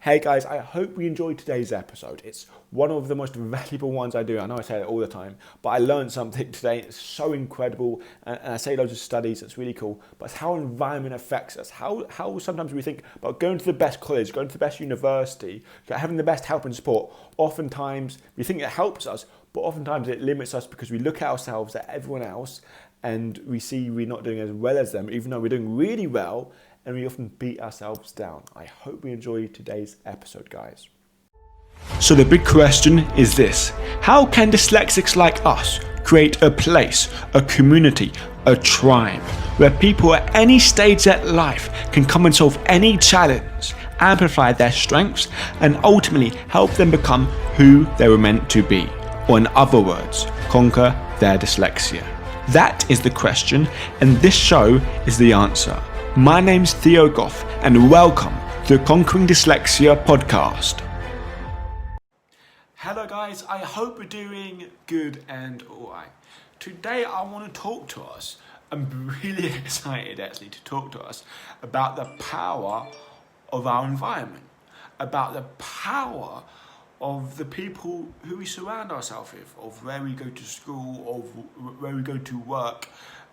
Hey guys, I hope you enjoyed today's episode. It's one of the most valuable ones I do. I know I say it all the time, but I learned something today. It's so incredible, and I say loads of studies. It's really cool. But it's how environment affects us. How sometimes we think about going to the best college, going to the best university, having the best help and support. Oftentimes we think it helps us, but oftentimes it limits us because we look at ourselves, at everyone else, and we see we're not doing as well as them, even though we're doing really well. And we often beat ourselves down. I hope you enjoyed today's episode, guys. So the big question is this: how can dyslexics like us create a place, a community, a tribe, where people at any stage of life can come and solve any challenge, amplify their strengths, and ultimately help them become who they were meant to be? Or in other words, conquer their dyslexia. That is the question, and this show is the answer. My name's Theo Goff, and welcome to the Conquering Dyslexia podcast. Hello guys, I hope you're doing good and alright. Today I want to talk to us. I'm really excited actually to talk to us about the power of our environment, about the power of the people who we surround ourselves with, of where we go to school, of where we go to work,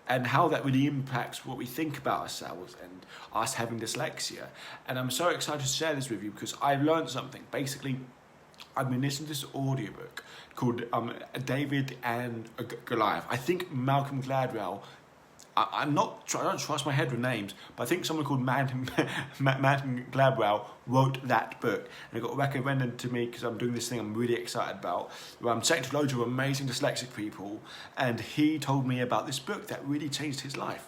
and how that really impacts what we think about ourselves and us having dyslexia. And I'm so excited to share this with you because I've learned something. Basically, I've been listening to this audiobook called David and Goliath. I think Malcolm Gladwell, I don't trust my head with names, but I think someone called Malcolm Gladwell wrote that book, and it got recommended to me because I'm doing this thing I'm really excited about, where I'm chatting to loads of amazing dyslexic people, and he told me about this book that really changed his life.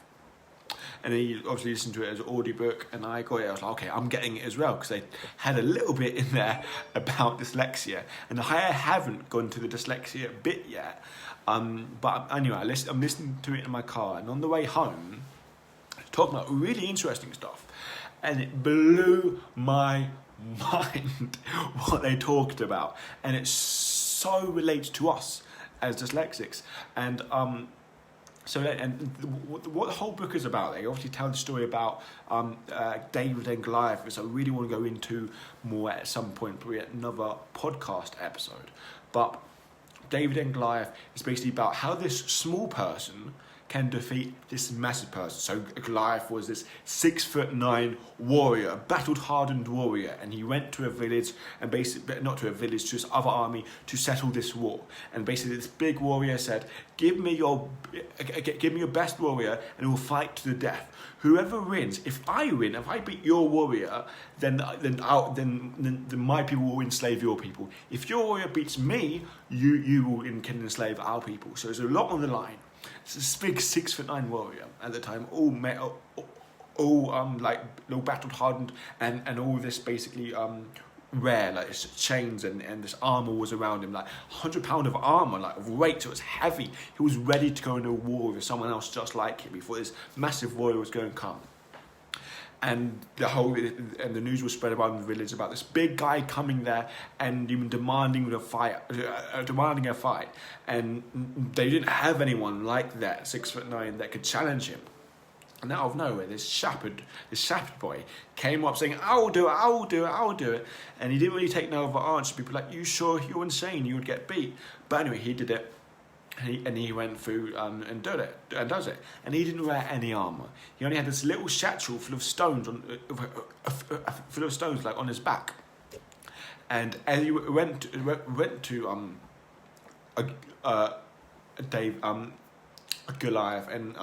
And he obviously listened to it as an audiobook, and I got it. I was like, okay, I'm getting it as well, because they had a little bit in there about dyslexia, and I haven't gone to the dyslexia bit yet. But anyway, I'm listening to it in my car, and on the way home, talking about really interesting stuff, and it blew my mind what they talked about, and it so relates to us as dyslexics, and what the whole book is about. They obviously tell the story about David and Goliath, which I really want to go into more at some point, probably at another podcast episode. But David and Goliath is basically about how this small person can defeat this massive person. So Goliath was this 6'9" warrior, battle-hardened warrior, and he went to a village, and basically not to a village, to his other army to settle this war. And basically, this big warrior said, "Give me your best warrior, and we'll fight to the death. Whoever wins, if I win, if I beat your warrior, then my people will enslave your people. If your warrior beats me, you can enslave our people." So there's a lot on the line. It's this big 6'9" warrior at the time, all battle hardened, and all this basically rare, like his chains and this armor was around him, like 100-pound of armor, like of weight, so it was heavy. He was ready to go into a war with someone else just like him before this massive warrior was going to come. And the news was spread around the village about this big guy coming there and even demanding a fight. And they didn't have anyone like that, 6'9", that could challenge him. And out of nowhere, this shepherd boy came up saying, I'll do it. And he didn't really take no other answer. People were like, you sure? You're insane, you would get beat. But anyway, he did it. And he went through and does it. And he didn't wear any armor. He only had this little satchel full of stones like on his back. And as he went to Goliath, and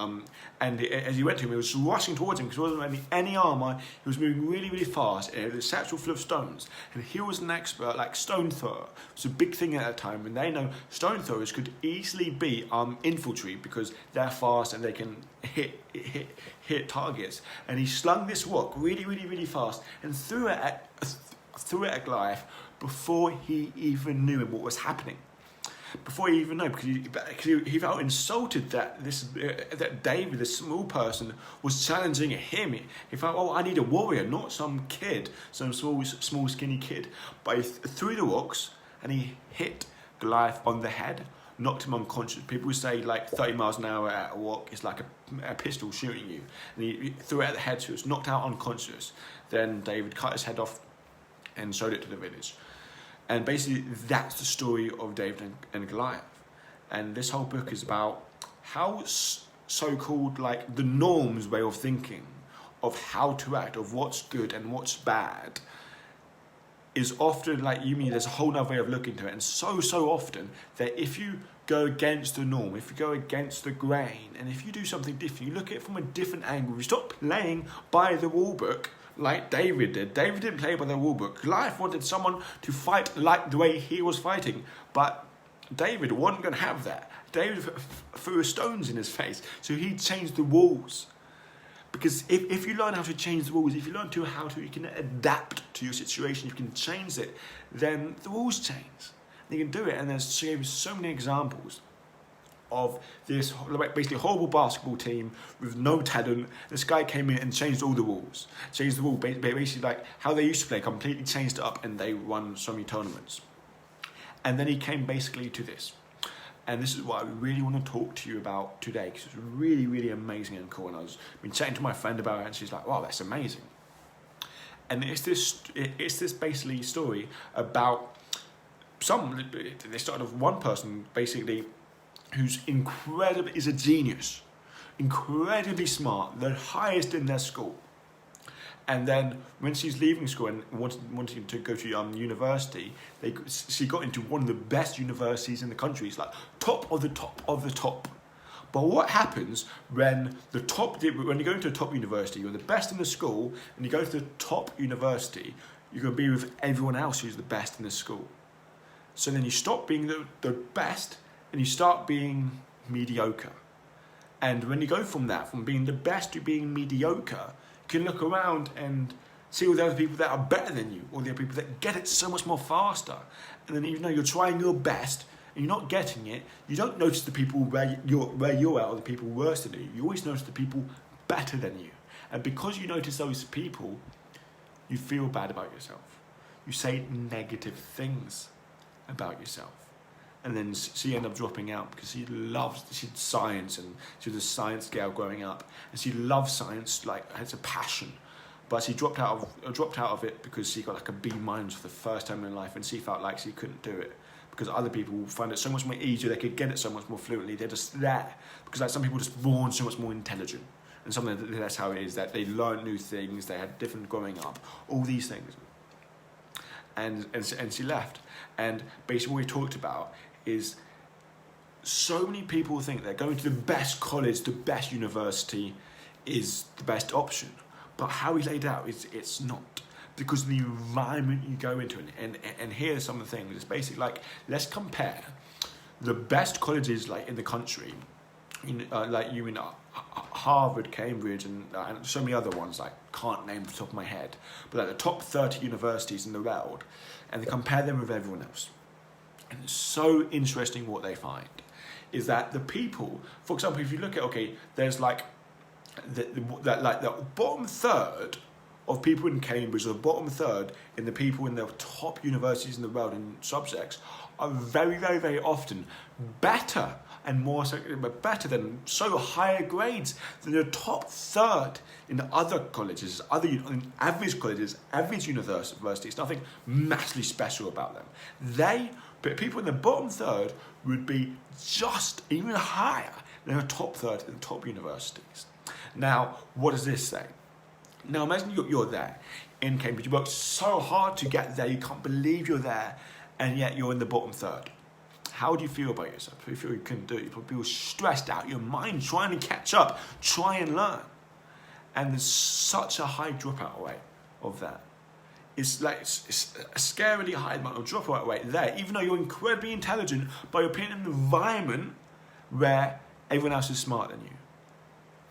as he went to him, he was rushing towards him because he wasn't wearing any armor. He was moving really, really fast, and he had a satchel full of stones. And he was an expert, like stone thrower. It was a big thing at that time, and they know stone throwers could easily be infantry because they're fast and they can hit targets. And he slung this rock really, really, really fast and threw it at Goliath before he even knew what was happening. Before he even knew, because he felt insulted that that David, this small person, was challenging him. He felt, oh, I need a warrior, not some kid, some small skinny kid. But he threw the rocks and he hit Goliath on the head, knocked him unconscious. People say like 30 miles an hour at a rock is like a pistol shooting you. And he threw it at the head, so he was knocked out unconscious. Then David cut his head off, and showed it to the village. And basically, that's the story of David and Goliath. And this whole book is about how so-called like the norms way of thinking of how to act, of what's good and what's bad, is often like, there's a whole nother way of looking to it. And so often that if you go against the norm, if you go against the grain, and if you do something different, you look at it from a different angle, you stop playing by the rule book like David did. David didn't play by the rule book. Goliath wanted someone to fight like the way he was fighting, but David wasn't going to have that. David threw stones in his face, so he changed the rules. Because if you learn how to change the rules, if you learn how to, you can adapt to your situation, you can change it, then the rules change. And you can do it, and there's so many examples of this basically horrible basketball team with no talent. This guy came in and changed all the rules. Changed the rule, basically like how they used to play, completely changed it up, and they won so many tournaments. And then he came basically to this. And this is what I really want to talk to you about today, because it's really, really amazing and cool. And I've been chatting to my friend about it, and she's like, wow, that's amazing. And it's this basically story about they started with one person basically who's is a genius, incredibly smart, the highest in their school. And then when she's leaving school and wanting to go to university, she got into one of the best universities in the country. It's like top of the top of the top. But what happens when you go into a top university, you're the best in the school, and you go to the top university, you're going to be with everyone else who's the best in the school. So then you stop being the best, and you start being mediocre. And when you go from being the best to being mediocre, you can look around and see all the other people that are better than you, all the other people that get it so much more faster. And then even though you're trying your best and you're not getting it, you don't notice the people where you're at or the people worse than you. You always notice the people better than you. And because you notice those people, you feel bad about yourself. You say negative things about yourself. And then she ended up dropping out because she did science, and she was a science girl growing up, and she loved science like it's a passion. But she dropped out of it because she got like a B- for the first time in life, and she felt like she couldn't do it because other people find it so much more easier. They could get it so much more fluently. They're just there because like some people are just born so much more intelligent, and something that's how it is, that they learn new things. They had different growing up, all these things. And she left, and basically what we talked about is so many people think that going to the best college, the best university is the best option. But how he laid out is it's not, because of the environment you go into. And here are some of the things. It's basically like, let's compare the best colleges like in the country, Harvard, Cambridge, and so many other ones, like can't name off the top of my head, but like the top 30 universities in the world, and they compare them with everyone else. And it's so interesting what they find is that the people, for example, if you look at, there's like the bottom third of people in Cambridge, or the bottom third in the people in the top universities in the world in subjects, are very, very, very often better and better than so higher grades than the top third in other colleges, in average colleges, average universities. Nothing massively special about them. But people in the bottom third would be just even higher than the top third in the top universities. Now, what does this say? Now, imagine you're there in Cambridge. You worked so hard to get there. You can't believe you're there, and yet you're in the bottom third. How do you feel about yourself? Do you feel you couldn't do it? You probably feel stressed out. Your mind trying to catch up, try and learn. And there's such a high dropout rate of that. It's a scarily high amount of dropout rate there, even though you're incredibly intelligent, but you're put in an environment where everyone else is smarter than you.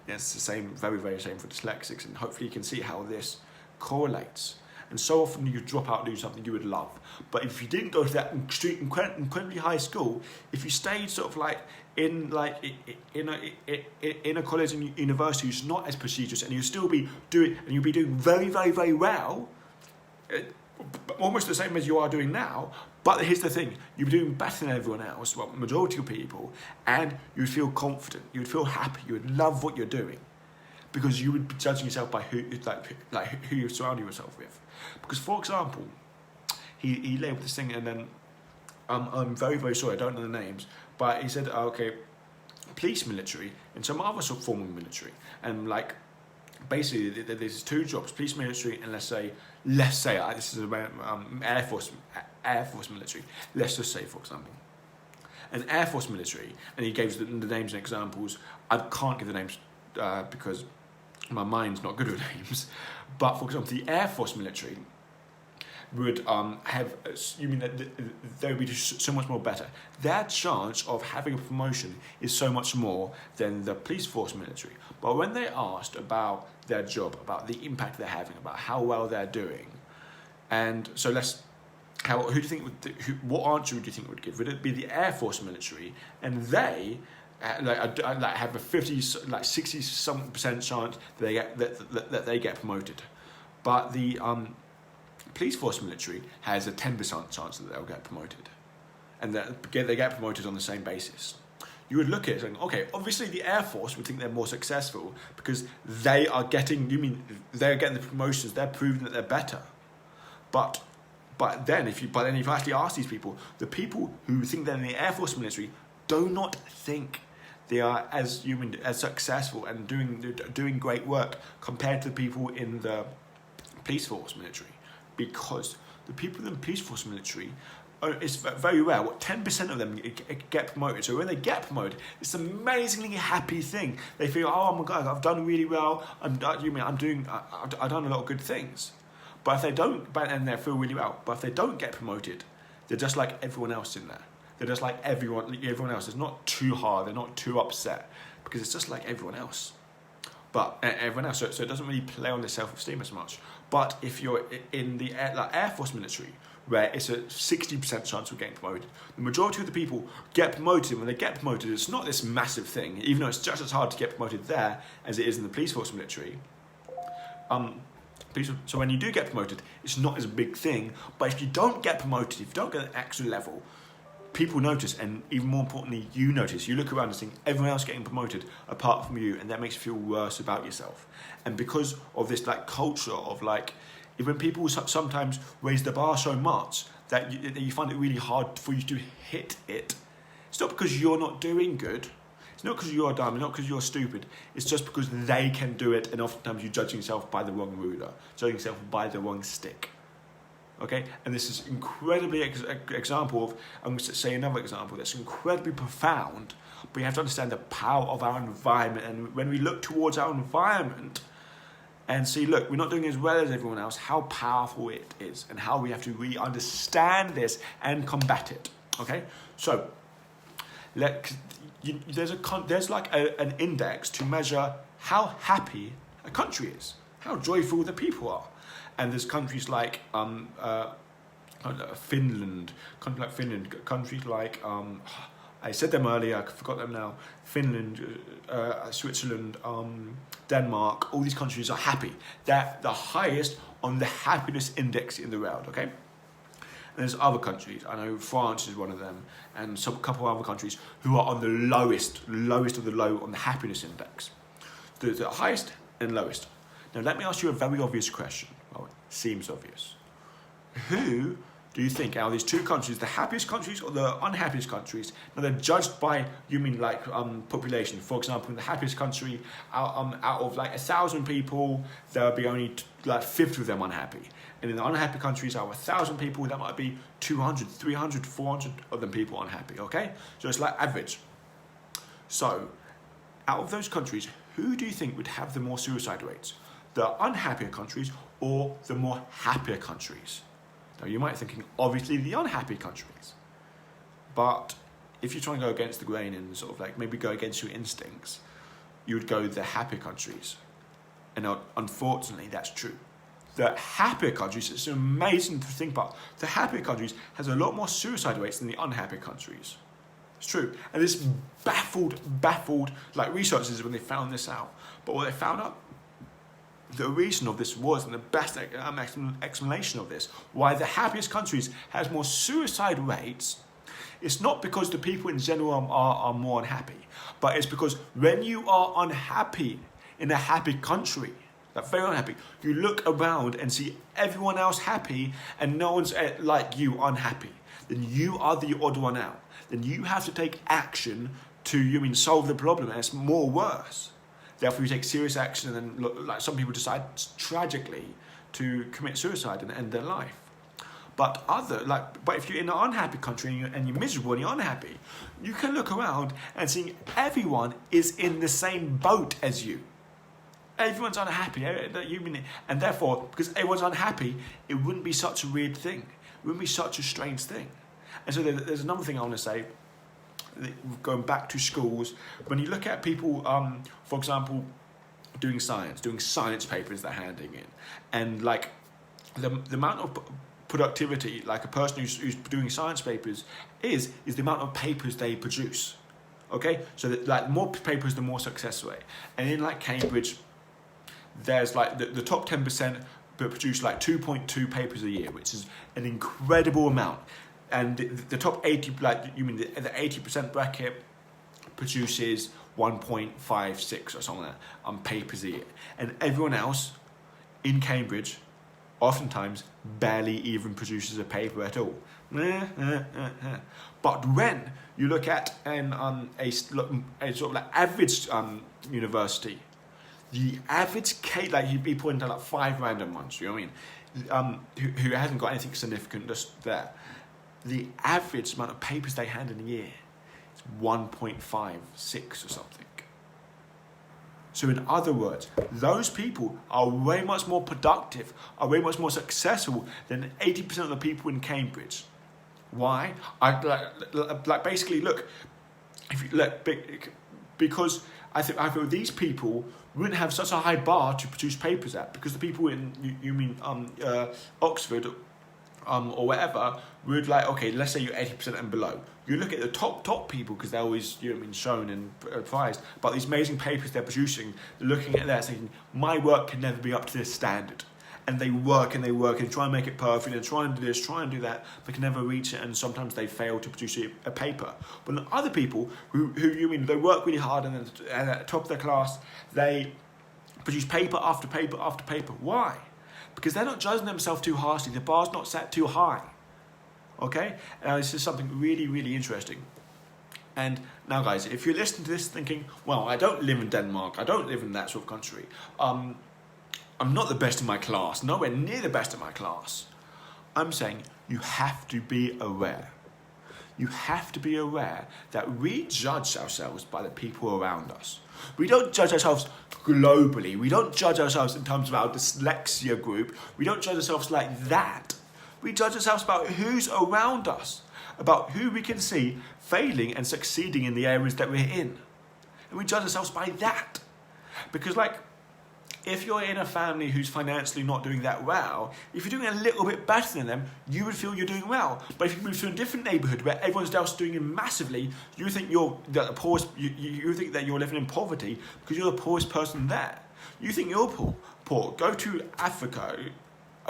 It's the same, very, very same for dyslexics, and hopefully you can see how this correlates. And so often you drop out and do something you would love. But if you didn't go to that incredibly high school, if you stayed sort of like in a college and university who's not as prestigious, and you'll be doing very, very, very well, almost the same as you are doing now. But here's the thing, you'd be doing better than everyone else, well, majority of people, and you'd feel confident, you'd feel happy, you would love what you're doing, because you would be judging yourself by who you surround yourself with. Because, for example, he labelled this thing, and then I'm very, very sorry, I don't know the names, but he said, okay, police, military, and some other sort of form of military, and like basically there's two jobs: police, military, and let's say this is about Air Force military. Let's just say, for example, an Air Force military, and he gave the names and examples. I can't give the names because my mind's not good with names. But for example, the Air Force military would have, you mean that they would be so much more better. Their chance of having a promotion is so much more than the police force military. But when they asked about their job, about the impact they're having, about how well they're doing, and so who do you think what answer would you think it would give? Would it be the Air Force military, and they have a 60% chance that they get promoted, but the police force military has a 10% chance that they'll get promoted, and that they get promoted on the same basis. You would look at it saying, okay, obviously the Air Force would think they're more successful because they're getting the promotions, they're proving that they're better. But then if you actually ask these people, the people who think they're in the Air Force military do not think they are as successful and doing great work compared to the people in the police force military, because the people in the police force military, it's very rare. 10% of them get promoted. So when they get promoted, it's an amazingly happy thing. They feel, oh my God, I've done really well. I've done a lot of good things. But if they don't, and they feel really well. But if they don't get promoted, they're just like everyone else in there. They're just like everyone else. It's not too hard. They're not too upset because it's just like everyone else. But everyone else, so it doesn't really play on their self-esteem as much. But if you're in the Air Force military, where it's a 60% chance of getting promoted, the majority of the people get promoted. When they get promoted, it's not this massive thing, even though it's just as hard to get promoted there as it is in the police force military. So when you do get promoted, it's not as a big thing. But if you don't get promoted, if you don't get an extra level, people notice, and even more importantly, you notice. You look around and see everyone else getting promoted apart from you, and that makes you feel worse about yourself. And because of this culture of when people sometimes raise the bar so much that you find it really hard for you to hit it, it's not because you're not doing good. It's not because you're dumb, it's not because you're stupid. It's just because they can do it, and oftentimes you're judging yourself by the wrong ruler, judging yourself by the wrong stick. Okay, and this is incredibly example of, I'm going to say another example that's incredibly profound, but you have to understand the power of our environment. And when we look towards our environment and see, look, we're not doing as well as everyone else, how powerful it is, and how we have to really understand this and combat it. Okay, so there's an index to measure how happy a country is, how joyful the people are. And there's countries like Finland, countries like, I said them earlier, I forgot them now, Finland, Switzerland, Denmark, all these countries are happy. They're the highest on the happiness index in the world, okay? And there's other countries, I know France is one of them, and a couple of other countries who are on the lowest of the low on the happiness index. The highest and lowest. Now let me ask you a very obvious question. Well, it seems obvious. Who do you think out of these two countries, the happiest countries or the unhappiest countries? Now they're judged by, population. For example, in the happiest country, out of 1,000 people, there'll be only 50 of them unhappy. And in the unhappy countries, out of 1,000 people, that might be 200, 300, 400 of them people unhappy, okay? So it's average. So, out of those countries, who do you think would have the more suicide rates? The unhappier countries or the more happier countries? Now you might be thinking, obviously the unhappy countries. But if you try and go against the grain and maybe go against your instincts, you would go the happier countries. And unfortunately, that's true. The happier countries, it's amazing to think about, the happier countries has a lot more suicide rates than the unhappy countries. It's true. And this baffled researchers when they found this out. But what they found out, the reason of this was, and the best explanation of this, why the happiest countries has more suicide rates, it's not because the people in general are more unhappy, but it's because when you are unhappy in a happy country, like very unhappy. You look around and see everyone else happy and no one's like you unhappy. Then you are the odd one out. Then you have to take action to solve the problem, and it's more worse. Therefore, you take serious action, and then like some people decide tragically to commit suicide and end their life. But if you're in an unhappy country and you're miserable and you're unhappy, you can look around and see everyone is in the same boat as you. Everyone's unhappy, and therefore, because everyone's unhappy, it wouldn't be such a weird thing. It wouldn't be such a strange thing. And so there's another thing I want to say, going back to schools. When you look at people, for example, doing science papers they're handing in, and like the amount of productivity, like a person who's doing science papers is the amount of papers they produce. Okay, so that like more papers, the more success rate. And in like Cambridge, there's like the top 10% produce like 2.2 papers a year, which is an incredible amount. And the top 80, the 80% bracket produces 1.56 or something like that papers a year. And everyone else in Cambridge oftentimes barely even produces a paper at all. But when you look at a sort of like average university, the average case, like he pointed out like 5 random ones, you know what I mean, who hasn't got anything significant just there. The average amount of papers they hand in a year is 1.56 or something. So in other words, those people are way much more productive, are way much more successful than 80% of the people in Cambridge. Why? Basically, look, if you look, because I feel these people wouldn't have such a high bar to produce papers at, because the people in Oxford or whatever would okay, let's say you're 80% and below. You look at the top people, because they're always shown and prized, but these amazing papers they're producing, they're looking at that saying, my work can never be up to this standard. And they work and try and make it perfect and try and do this, try and do that, but can never reach it, and sometimes they fail to produce a paper. But other people who they work really hard and at the top of their class, they produce paper after paper after paper. Why? Because they're not judging themselves too harshly. The bar's not set too high. Okay? This is something really, really interesting. And now, guys, if you're listening to this thinking, well, I don't live in Denmark, I don't live in that sort of country, I'm not the best in my class, nowhere near the best in my class. I'm saying you have to be aware. You have to be aware that we judge ourselves by the people around us. We don't judge ourselves globally. We don't judge ourselves in terms of our dyslexia group. We don't judge ourselves like that. We judge ourselves about who's around us, about who we can see failing and succeeding in the areas that we're in. And we judge ourselves by that. Because if you're in a family who's financially not doing that well, if you're doing a little bit better than them, you would feel you're doing well. But if you move to a different neighbourhood where everyone else is doing it massively, you think the poorest. You think that you're living in poverty because you're the poorest person there. You think you're poor. Go to Africa,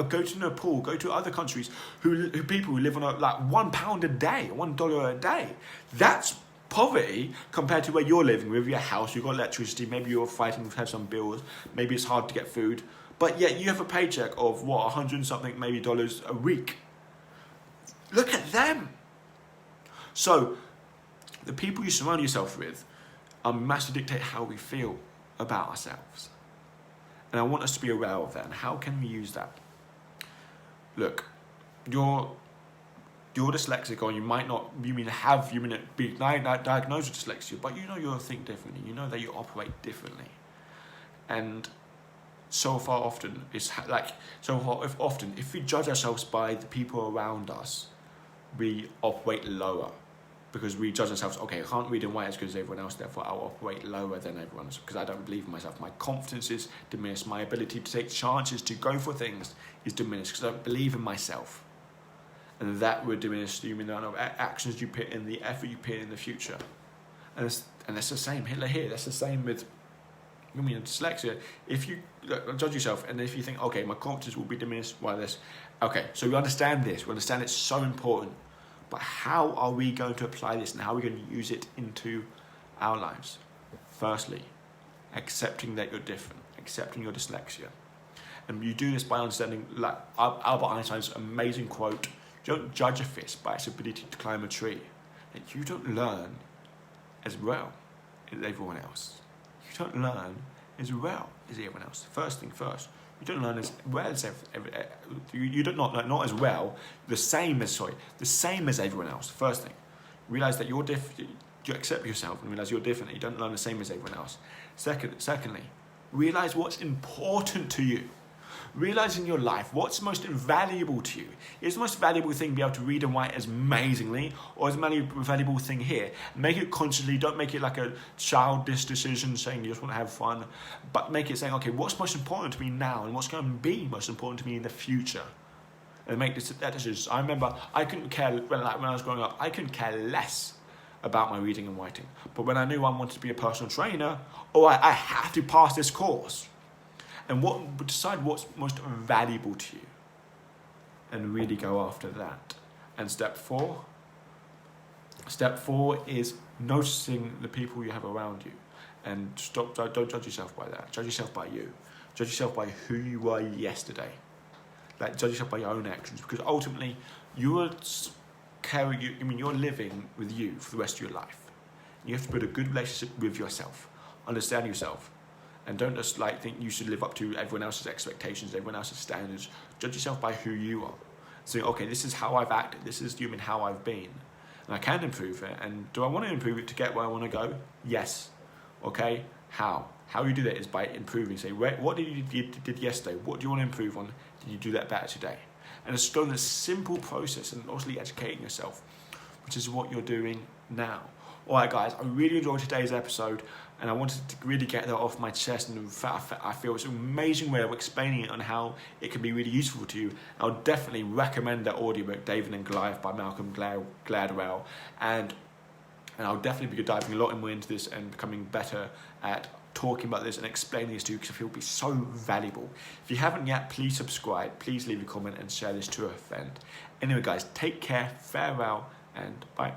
go to Nepal, go to other countries who people who live on £1 a day, $1 a day. That's poverty compared to where you're living with your house. You've got electricity, maybe you're fighting to have some bills, maybe it's hard to get food, but yet you have a paycheck of $100 and something maybe dollars a week. Look at them. So the people you surround yourself with massively dictate how we feel about ourselves, and I want us to be aware of that. And how can we use that? Look, you're dyslexic, or you might be diagnosed with dyslexia, but you'll think differently. You know that you operate differently, and if we judge ourselves by the people around us, we operate lower, because we judge ourselves. Okay, I can't read and write as good as everyone else, therefore I'll operate lower than everyone else because I don't believe in myself. My confidence is diminished. My ability to take chances, to go for things, is diminished because I don't believe in myself. And that would diminish the amount of actions you put in, the effort you put in the future. And that's the same here. That's the same with dyslexia. If you judge yourself, and if you think, okay, my confidence will be diminished by this. Okay, so we understand this. We understand it's so important. But how are we going to apply this, and how are we going to use it into our lives? Firstly, accepting that you're different. accepting your dyslexia. And you do this by understanding, like Albert Einstein's amazing quote, you don't judge a fish by its ability to climb a tree. And you don't learn as well as everyone else. You don't learn as well as everyone else. First thing first, you don't learn as well as you don't not as well, the same as everyone else. First thing, realize that you're different. You accept yourself and realize you're different. You don't learn the same as everyone else. Secondly, realize what's important to you. Realize in your life what's most valuable to you. Is the most valuable thing be able to read and write as amazingly, or is the most valuable thing here? Make it consciously. Don't make it like a childish decision saying you just want to have fun, but make it saying, okay, what's most important to me now, and what's going to be most important to me in the future, and make that decision. I remember I couldn't care when I was growing up. I couldn't care less about my reading and writing, but when I knew I wanted to be a personal trainer, I have to pass this course. And decide what's most valuable to you, and really go after that. And step four is noticing the people you have around you, and don't judge yourself by that. Judge yourself by you. Judge yourself by who you were yesterday. Like, judge yourself by your own actions, because ultimately you're living with you for the rest of your life. You have to build a good relationship with yourself, understand yourself. And don't just think you should live up to everyone else's expectations, everyone else's standards. Judge yourself by who you are. So, okay, this is how I've acted. This is how I've been. And I can improve it. And do I want to improve it to get where I want to go? Yes. Okay, how? How you do that is by improving. Say, what did you did yesterday? What do you want to improve on? Did you do that better today? And it's going a simple process, and obviously educating yourself, which is what you're doing now. All right, guys, I really enjoyed today's episode, and I wanted to really get that off my chest, and I feel it's an amazing way of explaining it on how it can be really useful to you. I'll definitely recommend that audiobook, David and Goliath by Malcolm Gladwell, and I'll definitely be diving a lot more into this and becoming better at talking about this and explaining this to you, because I feel it'll be so valuable. If you haven't yet, please subscribe, please leave a comment and share this to a friend. Anyway, guys, take care, farewell, and bye.